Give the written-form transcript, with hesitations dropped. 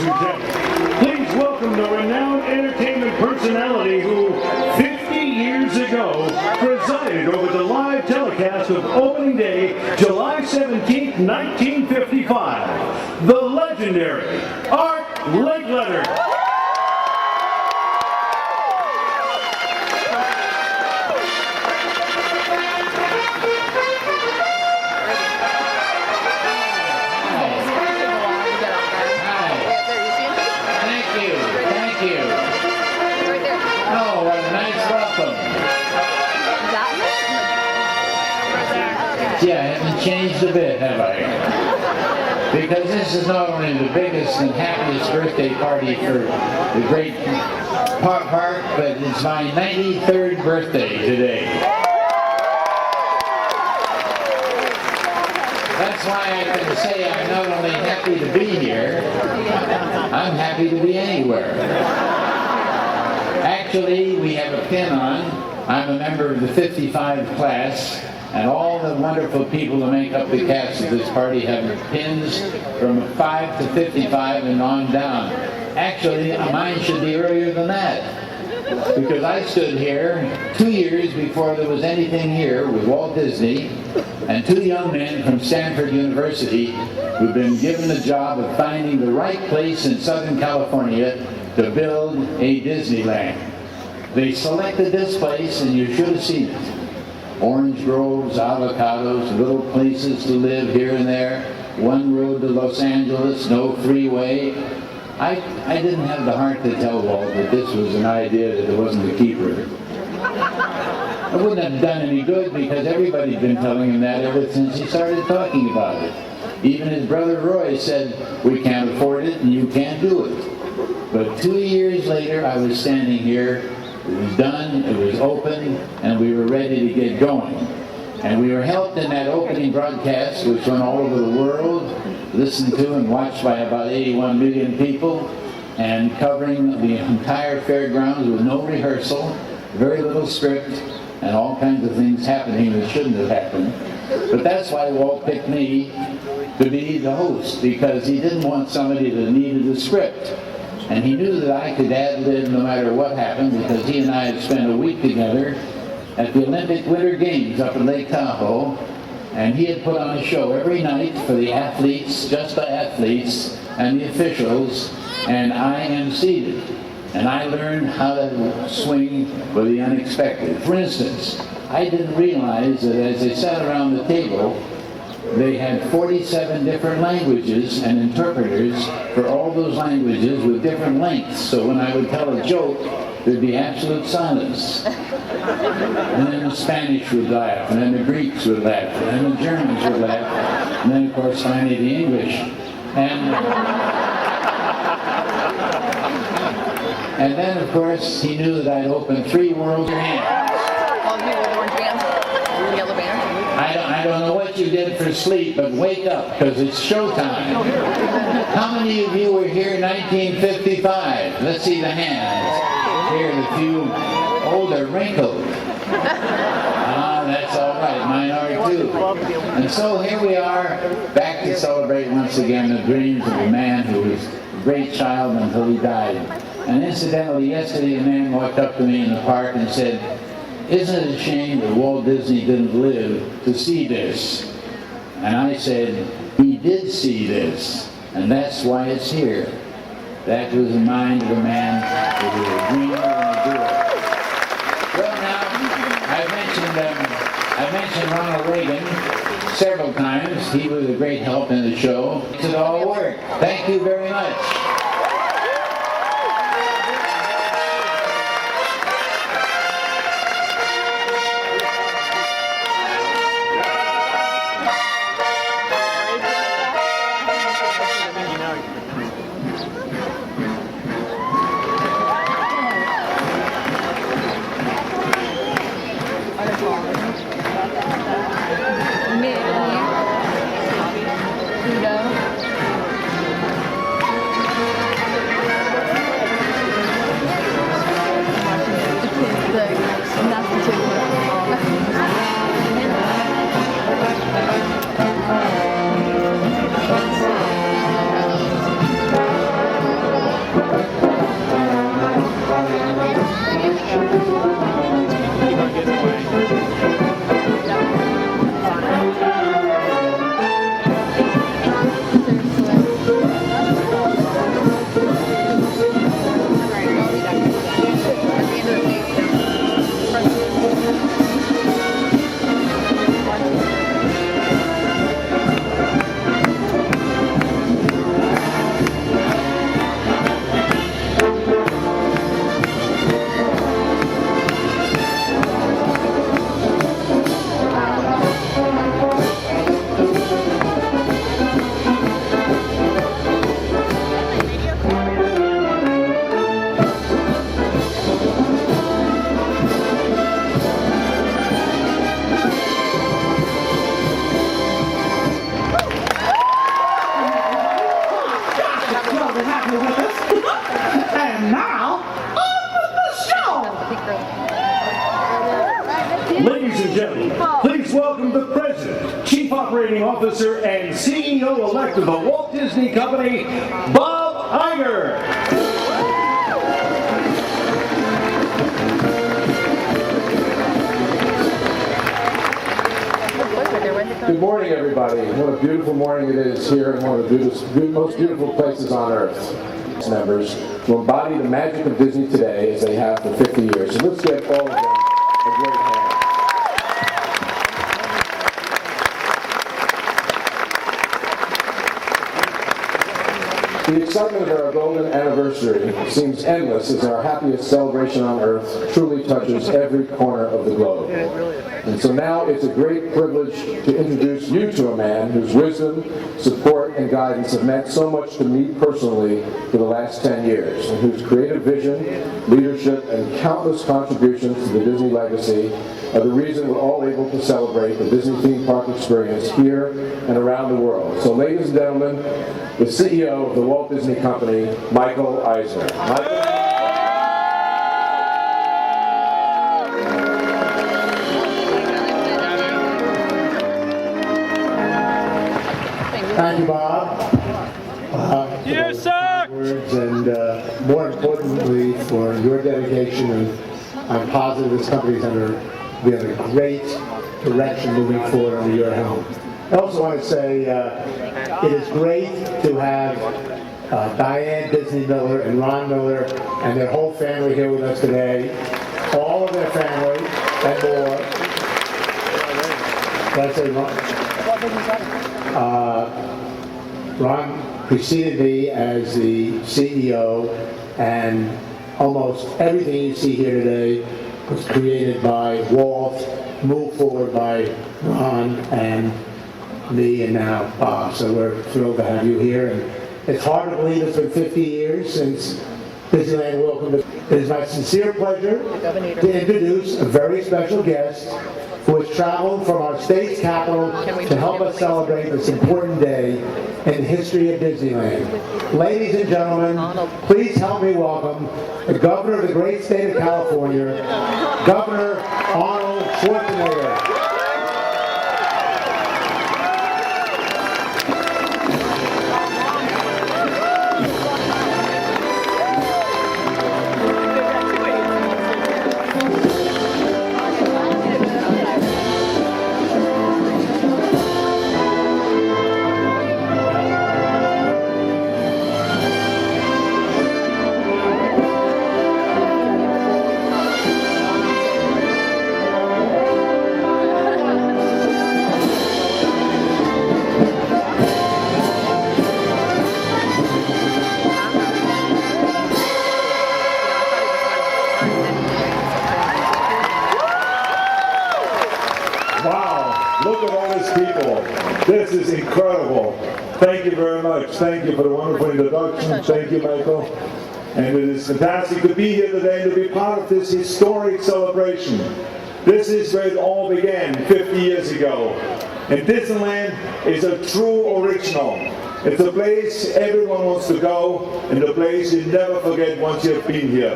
today. Please welcome the renowned entertainment personality who 50 years ago presided over the live telecast of opening day, July 17th, 1955. The legendary Art Linkletter. Yeah, I haven't changed a bit, have I? Because this is not only the biggest and happiest birthday party for the great park, but it's my 93rd birthday today. That's why I can say I'm not only happy to be here, I'm happy to be anywhere. Actually, we have a pin on. I'm a member of the 55 class. And all the wonderful people who make up the cast of this party have pins from 5 to 55 and on down. Actually, mine should be earlier than that. Because I stood here 2 years before there was anything here with Walt Disney and two young men from Stanford University who've been given the job of finding the right place in Southern California to build a Disneyland. They selected this place and you should have seen it. Orange groves, avocados, little places to live here and there, one road to Los Angeles, no freeway. I didn't have the heart to tell Walt that this was an idea that it wasn't a keeper. It wouldn't have done any good because everybody's been telling him that ever since he started talking about it. Even his brother Roy said, we can't afford it and you can't do it. But 2 years later, I was standing here. It was done, it was open, and we were ready to get going. And we were helped in that opening broadcast, which went all over the world, listened to and watched by about 81 million people, and covering the entire fairgrounds with no rehearsal, very little script, and all kinds of things happening that shouldn't have happened. But that's why Walt picked me to be the host, because he didn't want somebody that needed a script. And he knew that I could ad-lib no matter what happened because he and I had spent a week together at the Olympic Winter Games up in Lake Tahoe. And he had put on a show every night for the athletes, just the athletes, and the officials. And I emceed it. And I learned how to swing with the unexpected. For instance, I didn't realize that as they sat around the table, they had 47 different languages and interpreters for all those languages with different lengths. So when I would tell a joke, there'd be absolute silence. And then the Spanish would laugh, and then the Greeks would laugh, and then the Germans would laugh, and then of course finally the English. And then of course he knew that I'd opened 3 world hands. I don't know what you did for sleep, but wake up, because it's showtime. How many of you were here in 1955? Let's see the hands. Here, the few older, wrinkled. Ah, that's all right. Mine are too. And so here we are, back to celebrate once again the dreams of a man who was a great child until he died. And incidentally, yesterday a man walked up to me in the park and said, isn't it a shame that Walt Disney didn't live to see this? And I said, he did see this, and that's why it's here. That was the mind of a man who was a dreamer and a doer. Well now, I mentioned Ronald Reagan several times. He was a great help in the show. It all worked. Thank you very much. Operating Officer and CEO-elect of the Walt Disney Company, Bob Iger. Good morning, everybody. What a beautiful morning it is here in one of the most beautiful places on earth. Members to embody the magic of Disney today as they have for 50 years. So let's give all of them a great hand. The excitement of our golden anniversary seems endless as our happiest celebration on earth truly touches every corner of the globe. And so now it's a great privilege to introduce you to a man whose wisdom, support, and guidance have meant so much to me personally for the last 10 years, and whose creative vision, leadership, and countless contributions to the Disney legacy are the reason we're all able to celebrate the Disney theme park experience here and around the world. So ladies and gentlemen, the CEO of the Walt Disney Company, Michael Eisner. Michael? Thank you, Bob. Yes, sir. Words and more importantly, for your dedication, and I'm positive this company's we have a great direction moving forward under your helm. I also want to say it is great to have Diane Disney Miller and Ron Miller and their whole family here with us today. All of their family and more. Did I say Ron? Ron preceded me as the CEO, and almost everything you see here today was created by Walt, moved forward by Ron and me, and now Bob. So we're thrilled to have you here. And it's hard to believe it's been 50 years since Disneyland welcomed us. It is my sincere pleasure to introduce a very special guest who has traveled from our state's capital to help us celebrate this important day in the history of Disneyland. Ladies and gentlemen, please help me welcome the governor of the great state of California, Governor Arnold Schwarzenegger. Wow, look at all these people. This is incredible. Thank you very much. Thank you for the wonderful introduction. Thank you, Michael. And it is fantastic to be here today and to be part of this historic celebration. This is where it all began 50 years ago. And Disneyland is a true original. It's a place everyone wants to go, and a place you never forget once you've been here.